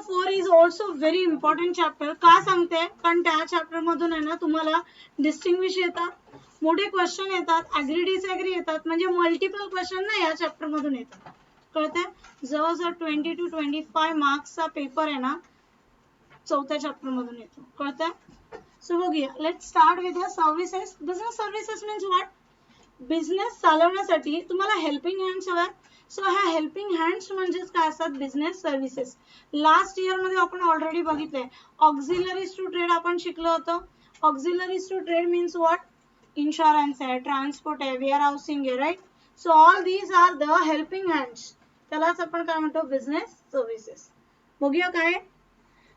4 is also very important chapter. का सांगते? कारण त्या चॅप्टर मधून आहे ना तुम्हाला डिस्टिंग्विश येतात, मोठे क्वेश्चन येतात, ऍग्री डिसऍग्री येतात, म्हणजे मल्टिपल क्वेश्चन ना या चॅप्टर मधून येतात. कळतंय? जवळजवळ 20 to 25 मार्क्सचा पेपर आहे ना चौथ्या चॅप्टर मधून येतो. कळतंय? सो बघूया. Let's start with the services. Business services means what? Business चालवण्यासाठी तुम्हाला हेल्पिंग हँड्स हव्या. सो ह्या हेल्पिंग हँड्स म्हणजेच काय असतात? Business services. लास्ट इयर मध्ये आपण ऑलरेडी बघितलंय. ऑक्झिलरीज टू ट्रेड आपण शिकलो होतो. Auxiliaries to trade means what? Insurance आहे, ट्रान्सपोर्ट आहे, वेअर हाऊसिंग आहे, right? So all these are the helping hands. त्यालाच आपण काय म्हणतो? Business services. बघूया काय?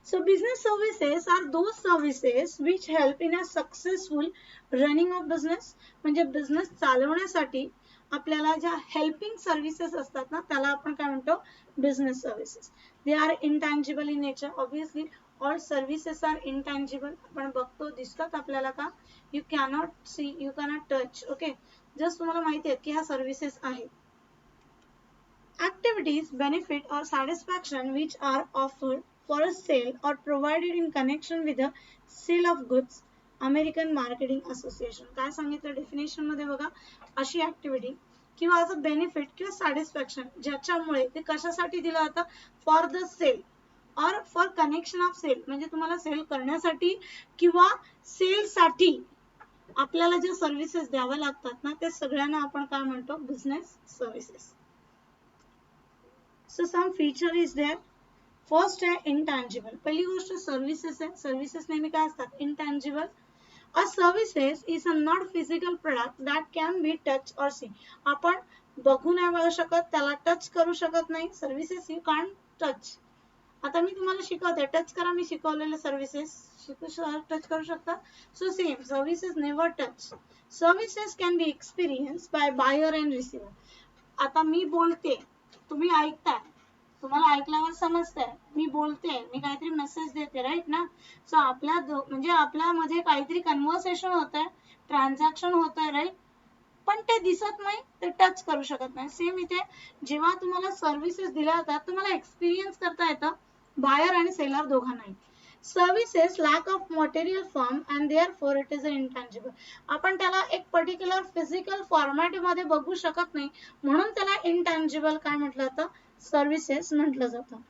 So business services are those services which help in a successful running of business. म्हणजे बिझनेस चालवण्यासाठी आपल्याला ज्या हेल्पिंग सर्व्हिसेस असतात ना त्याला आपण काय म्हणतो? Business services. They are intangible in nature. Obviously all services are intangible. आपण बघतो, दिसतात आपल्याला का? You cannot see, you cannot touch. Okay, just तुम्हाला माहिती आहे की ह्या सर्व्हिसेस आहेत. Activities, benefit or satisfaction which are offered for a sale or provided in connection with the sale of goods. American Marketing Association. काय सांगितलं definition मध्ये बघा? अशी ऍक्टिव्हिटी किंवा असं बेनिफिट किंवा सॅटिस्फॅक्शन ज्याच्यामुळे ते कशासाठी दिलं जातं? फॉर द सेल और फॉर कनेक्शन ऑफ सेल. म्हणजे तुम्हाला सेल करण्यासाठी किंवा सेल साठी आपल्याला ज्या सर्व्हिसेस द्याव्या लागतात ना ते सगळ्यांना आपण काय म्हणतो? Business services. So some feature is there. First आहे intangible. पहिली गोष्ट सर्व्हिसेस आहे. सर्व्हिसेस नेहमी काय असतात? intangible. A services is a not physical product that can be touched or seen. आपण बघू नाही बघू शकत, त्याला टच करू शकत नाही. Services you can't touch. आता मी तुम्हाला शिकवते, टच करा. मी शिकवलेले सर्व्हिसेस टच करू शकता. So same services never touch. Services can be experience by buyer and receiver. आता मी बोलते, तुम्ही ऐकताय, तुम्हाला ऐकल्यावर समजतंय मी बोलते, मी काहीतरी मेसेज देते, राईट ना? सो आपल्या म्हणजे आपल्यामध्ये काहीतरी कन्व्हर्सेशन होत आहे, ट्रान्झॅक्शन होत आहे, राईट? पण ते दिसत नाही, ते टच करू शकत नाही. सेम इथे जेव्हा तुम्हाला सर्व्हिसेस दिल्या जातात तुम्हाला एक्सपिरियन्स करता येतं बायर आणि सेलर दोघांनाही. Services lack of material form and therefore it is intangible. आपण त्याला एक पर्टिक्युलर फिजिकल फॉर्मॅट मध्ये बघू शकत नाही, म्हणून त्याला इंटँजिबल काय म्हटलं जातं? सर्व्हिसेस म्हटलं जातं.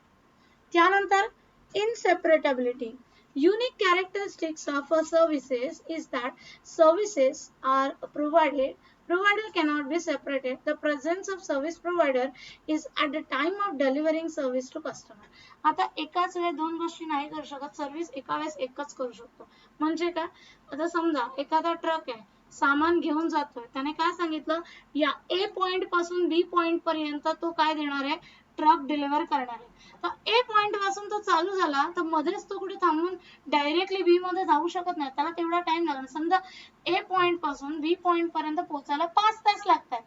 त्यानंतर इनसेपरेटेबिलिटी. Unique characteristics of a services is that services are provider cannot be separated. The presence of service provider is at the time of delivering service to customer. आता एकाच वेळी दोन गोष्टी नाही करू शकत. सर्व्हिस एका वेळेस एकच करू शकतो. म्हणजे काय? आता समजा एखादा ट्रक आहे, सामान घेऊन जातोय, त्याने काय सांगितलं? या ए पॉइंट पासून बी पॉइंट पर्यंत तो काय देणार आहे? ट्रक डिलिव्हर करणार आहे. तर ए पॉइंट पासून तो चालू झाला तर मध्येच तो कुठे थांबून डायरेक्टली बी मध्ये जाऊ शकत नाही, त्याला तेवढा टाइम लागणार. समजा ए पॉइंट पासून बी पॉइंट पर्यंत पोहोचायला 5 तास लागतात.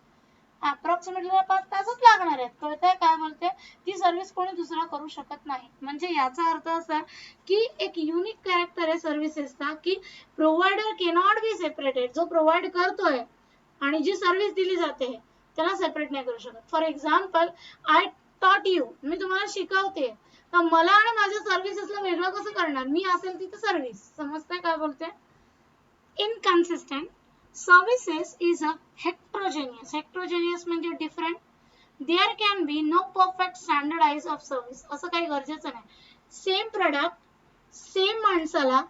अप्रॉक्सिमेटली 5 तासच लागणार आहेत. कळतंय काय बोलते? ती सर्व्हिस कोणी दुसरा करू शकत नाही. म्हणजे याचा अर्थ असा की एक युनिक कॅरेक्टर आहे सर्व्हिसेसचा की प्रोव्हायडर कॅनॉट बी सेपरेटेड. जो प्रोव्हाइड करतोय आणि जी सर्व्हिस दिली जाते त्याला सेपरेट नाही करू शकत. फॉर एक्झाम्पल, आय टॉट यू, मी तुम्हाला शिकवते, तर मला आणि माझ्या सर्व्हिसेसला वेगळं कसं करणार? मी असेल तिथे सर्व्हिस. समजतंय काय बोलते? Inconsistent. Services is a heterogeneous. Heterogeneous म्हणजे different. There can be no perfect standardise of service. असं काही गरजेचं नाही. सेम प्रोडक्ट, सेम माणसाला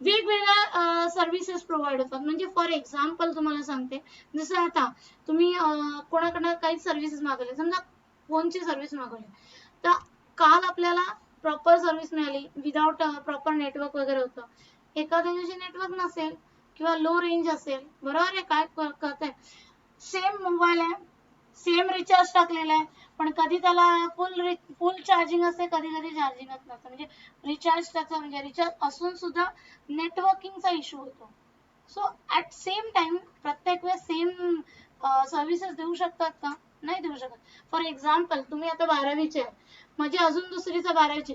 वेगवेगळ्या सर्व्हिसेस प्रोव्हाइड होतात. म्हणजे फॉर एक्झाम्पल तुम्हाला सांगते, जसं आता तुम्ही कोणाकडनं काही सर्व्हिसेस मागवल्या, समजा फोनची सर्व्हिस मागवली, तर काल आपल्याला प्रॉपर सर्व्हिस मिळाली, विदाउट प्रॉपर नेटवर्क वगैरे होतं. एखाद्या दिवशी नेटवर्क नसेल किंवा लो रेंज असेल, बरोबर आहे? काय करताय? सेम मोबाईल आहे, सेम रिचार्ज टाकलेला आहे, पण कधी त्याला फुल चार्जिंग असते, कधी कधी चार्जिंगच नसतं. म्हणजे रिचार्ज त्याचा म्हणजे रिचार्ज असून सुद्धा नेटवर्किंगचा इश्यू होतो. सो ऍट सेम टाइम प्रत्येक वेळेस सेम सर्व्हिसेस देऊ शकतात का? नाही देऊ शकत. फॉर एक्झाम्पल, तुम्ही आता 12वीचे आहे, माझी अजून दुसरीचा 12वीची,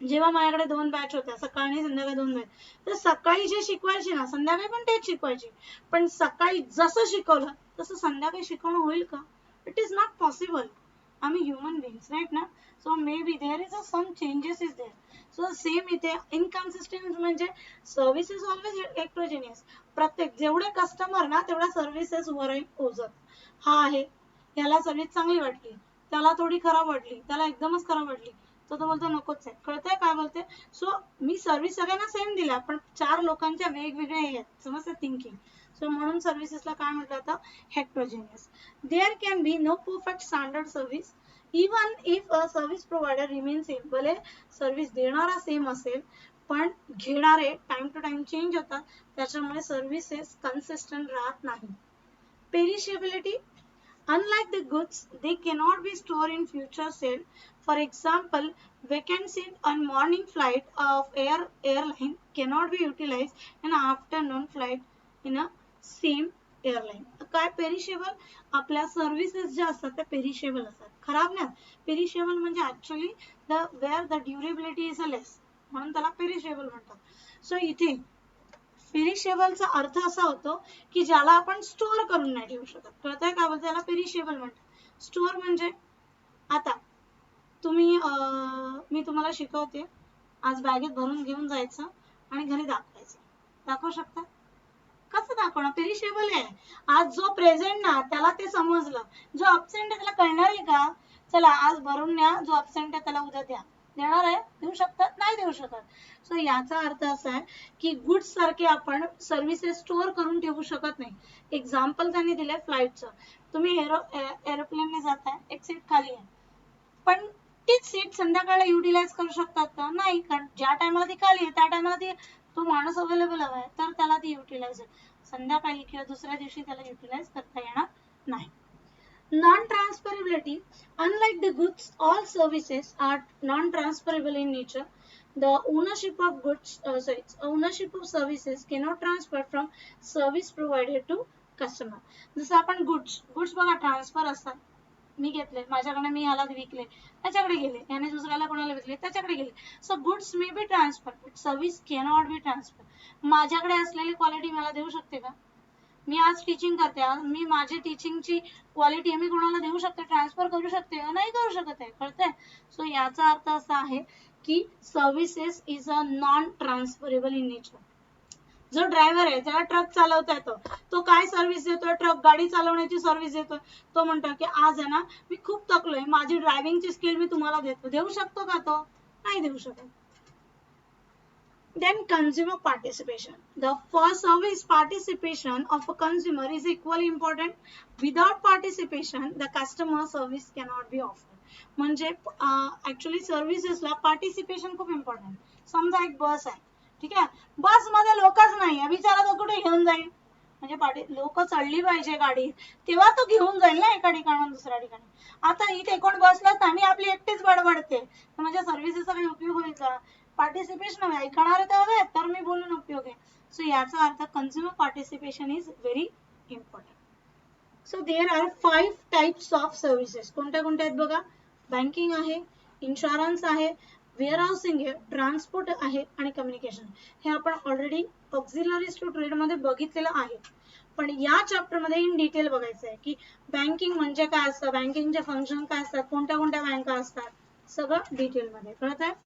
जेव्हा माझ्याकडे 2 बॅच होत्या, सकाळी आणि संध्याकाळी 2 बॅच, तर सकाळी जे शिकवायची ना संध्याकाळी पण तेच शिकवायची. पण सकाळी जसं शिकवलं तसं संध्याकाळी शिकवणं होईल का? It is not possible. आम्ही ह्युमन बीइंग्स राईट ना. So may be there is some changes is there. So same इथे इनकन्सिस्टन्स म्हणजे सर्व्हिस इज ऑलवेज हेट्रोजेनियस. प्रत्येक जेवढे कस्टमर ना तेवढ्या सर्व्हिसेस वर पोहोचत. हा आहे, याला सर्व्हिस चांगली वाटली, त्याला थोडी खराब वाटली, त्याला एकदमच खराब वाटली, तो बोलतो नकोच आहे. कळतंय काय बोलते. सो मी सर्व्हिस सगळ्यांना सेम दिला पण 4 लोकांच्या वेगवेगळ्या आहेत, समजतं थिंकिंग. सो म्हणून सर्व्हिसेसला काय म्हटलं जातं, heterogeneous. There can be no perfect standard service even if a service provider remain same. भले सर्व्हिस देणारा सेम असेल पण घेणारे टाइम टू टाइम चेंज होतात, त्याच्यामुळे सर्व्हिसेस कन्सिस्टंट राहत नाही. Perishability. Unlike the goods, they cannot be stored in future sale. For example, vacancy on morning flight of airline cannot be utilized in afternoon flight in a same airline. काय perishable, आपल्या services ज्या असतात त्या perishable असतात, खराब नाही. Perishable म्हणजे actually where the durability is a less, म्हणून त्याला पेरिशेबल म्हणतात. सो इथे पेरिशेबलचा अर्थ असा होतो की ज्याला आपण स्टोअर करून नाही ठेवू शकत. कळतंय काय बोलतो, त्याला पेरिशेबल म्हणतात. स्टोअर म्हणजे आता तुम्ही मी तुम्हाला शिकवते, आज बॅगेत भरून घेऊन जायचं आणि घरी दाखवायचं. दाखवू शकता? कसं दाखवणार, पेरिशेबल आहे. आज जो प्रेझेंट ना त्याला ते समजलं, जो अब्सेंट आहे त्याला कळणार आहे का, चला आज भरून न्या, जो अब्सेंट आहे त्याला उद्या द्या, देणार आहे, देऊ शकतात, नाही देऊ शकत. सो याचा अर्थ असा आहे की गुड्स सारखे आपण सर्व्हिसेस स्टोअर करून ठेवू शकत नाही. एक्झाम्पल त्यांनी दिलंय फ्लाईटचं. तुम्ही एरोप्लेनने जाताय, एक सीट खाली आहे, पण तीच सीट संध्याकाळी युटिलाइज करू शकतात का, नाही. कारण ज्या टायमाला ती खाली आहे त्या टायमाला ती तो माणूस अवेलेबल हवा आहे तर त्याला ती युटिलाइज संध्याकाळी किंवा दुसऱ्या दिवशी त्याला युटिलाइज करता येणार नाही. Non-transferability. Unlike the goods, all services are non-transferable in nature. The ownership of ownership of services cannot transfer from service provider to customer. जसं आपण गुड्स बघा ट्रान्सफर असतात. मी घेतले, माझ्याकडे मी ह्याला विकले, त्याच्याकडे गेले, याने दुसऱ्याला कोणाला विकले, त्याच्याकडे गेले. So goods may be transfer but service cannot be transfer. माझ्याकडे असलेली क्वालिटी मला देऊ शकते का, मी आज टीचिंग करते, मी माझी टीचिंगची क्वालिटी मी कोणाला देऊ शकते, ट्रान्सफर करू शकते, नाही करू शकत आहे. कळतंय. सो याचा अर्थ असा आहे की services is a non transferable in nature. जो ड्रायव्हर आहे त्याला ट्रक चालवता येतो, तो काय सर्व्हिस देतोय, ट्रक गाडी चालवण्याची सर्व्हिस देतोय. तो म्हणतो की आज आहे ना मी खूप थकलोय, माझी ड्रायव्हिंगची स्किल मी तुम्हाला देतो. देऊ शकतो का तो, नाही देऊ शकत. Then consumer participation. The first service participation of a consumer is equally important. Without participation, the customer service cannot be offered. म्हणजे ऍक्च्युअली सर्व्हिसेसला पार्टिसिपेशन खूप इम्पॉर्टंट. समजा एक बस आहे, ठीक आहे, बस मध्ये लोकच नाही, बिचारा तो कुठे घेऊन जाईल, म्हणजे लोक चढली पाहिजे गाडी तेव्हा तो घेऊन जाईल ना एका ठिकाणाहून दुसऱ्या ठिकाणी. आता इथे कोण बसलाच आणि आपली एकटीच बडबडते तर म्हणजे सर्व्हिसेसचा काही उपयोग होईल का, पार्टिसिपेशन हवे, ऐकणारे तर हवे तर मी बोलून उपयोग आहे. सो याचा अर्थ consumer participation is very important. So there are 5 types of services. कोणत्या कोणत्या आहेत बघा, बँकिंग आहे, इन्शुरन्स आहे, वेअरहाऊसिंग आहे, ट्रान्सपोर्ट आहे आणि कम्युनिकेशन. हे आपण ऑलरेडी ऑक्झिलरीज टू ट्रेड मध्ये बघितलेलं आहे, पण या चॅप्टर मध्ये इन डिटेल बघायचं आहे की बँकिंग म्हणजे काय असतं, बँकिंगचे फंक्शन काय असतात, कोणत्या कोणत्या बँका असतात, सगळं डिटेल मध्ये. कळत आहे.